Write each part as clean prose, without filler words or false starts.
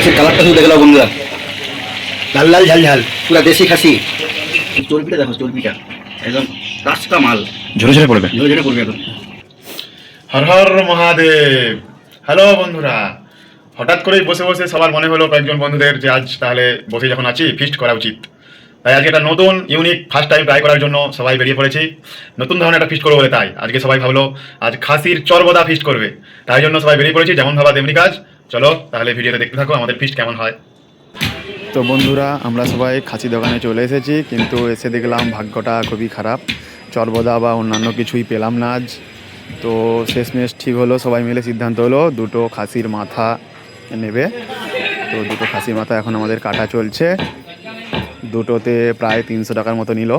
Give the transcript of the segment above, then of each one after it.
খাসির কালারটা শুধু দেখে নাও বন্ধুরা, লাল লাল ঝাল ঝাল পুরা দেশি খাসি। চর্বিটা দেখো, চর্বিটা একদম টাটকা মাল, ঝরে ঝরে পড়বে, ঝরে ঝরে পড়বে একদম। হর হর মহাদেব। হ্যালো বন্ধুরা, হঠাৎ করেই বসে বসে সবার মনে হলো কয়েকজন বন্ধুদের যে আজ তাহলে বসে যখন আছি ফিস্ট করা উচিত। তাই আজকে একটা নতুন ইউনিক ফার্স্ট টাইম ট্রাই করার জন্য সবাই বেরিয়ে পড়েছি। নতুন ধরনের একটা ফিস্ট করবো বলে, তাই আজকে সবাই ভাবলো আজ খাসির চরবদা ফিস্ট করবে, তাই জন্য সবাই বেরিয়ে পড়েছি। যেমন ভাবা তেমনি কাজ। চলো তাহলে ভিডিওতে দেখতে থাকো আমাদের ফিস্ট কেমন হয়। তো বন্ধুরা, আমরা সবাই খাসি দোকানে চলে এসেছি, কিন্তু এসে দেখলাম ভাগ্যটা খুবই খারাপ। চরবদা বা অন্যান্য কিছুই পেলাম না আজ। তো শেষমেশ ঠিক হলো, সবাই মিলে সিদ্ধান্ত হলো দুটো খাসির মাথা নেবে। তো দুটো খাসির মাথা এখন আমাদের কাটা চলছে। দুটোতে প্রায় 300 টাকার মতো নিল।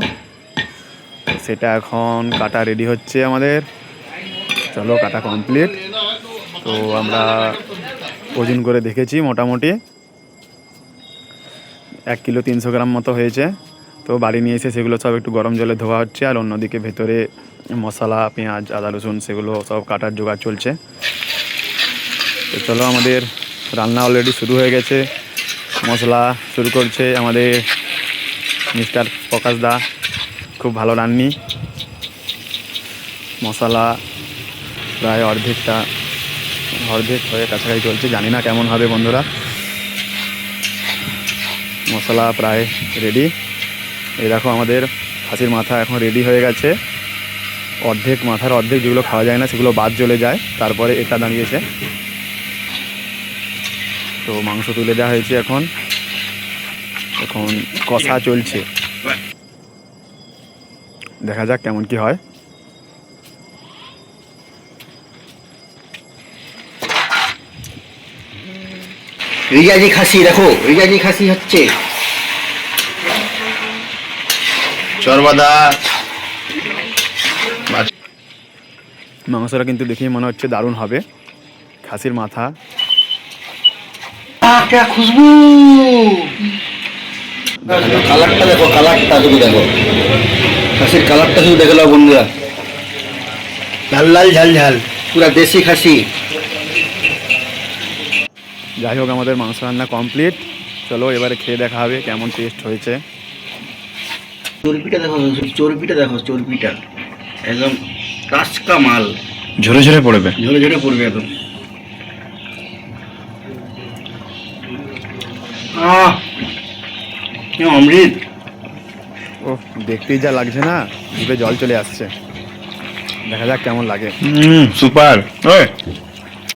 সেটা এখন কাটা রেডি হচ্ছে আমাদের। চলো, কাটা কমপ্লিট। তো আমরা ওজন করে দেখেছি, মোটামুটি 1 কিলো 300 গ্রাম মতো হয়েছে। তো বাড়ি নিয়ে এসে সেগুলো সব একটু গরম জলে ধোয়া হচ্ছে, আর অন্যদিকে ভেতরে মশলা, পেঁয়াজ, আদা, রসুন সেগুলো সব কাটার জোগাড় চলছে। তো চলো, আমাদের রান্না অলরেডি শুরু হয়ে গেছে। মশলা শুরু করছে আমাদের মিস্টার প্রকাশ দা, খুব ভালো রান্নি। মশলা প্রায় অর্ধেক হয়ে কাছাকাছি চলছে, জানি না কেমন হবে বন্ধুরা। মশলা প্রায় রেডি। এই দেখো, আমাদের খাসির মাথা এখন রেডি হয়ে গেছে। মাথার অর্ধেক যেগুলো খাওয়া যায় না সেগুলো বাদ চলে যায়, তারপরে এটা দাঁড়িয়েছে। তো মাংস তুলে দেওয়া হয়েছে, এখন কষা চলছে। দেখা যাক কেমন কি হয়। রিয়াজি খাসি দেখো, রিয়াজি খাসি হচ্ছে চরবদা। মাংসটা কিন্তু দেখেই মনে হচ্ছে দারুণ হবে। খাসির মাথা, খুশবু, কালারটা দেখো, কালারটা শুধু দেখো, খাসির কালারটা শুধু দেখে নাও বন্ধুরা, লাল লাল ঝাল ঝাল পুরা দেশি খাসি। যাই হোক, আমাদের মাংস রান্না কমপ্লিট। চলো এবারে খেয়ে দেখা হবে কেমন টেস্ট হয়েছে। চর্বিটা দেখো, চর্বিটা দেখো, চর্বিটা একদম টাটকা মাল, ঝরে ঝরে পড়বে, ঝরে ঝরে পড়বে একদম। অমৃত। ও, দেখতেই যা লাগছে না, জিভে জল চলে আসছে। দেখা যাক কেমন লাগে। সুপার।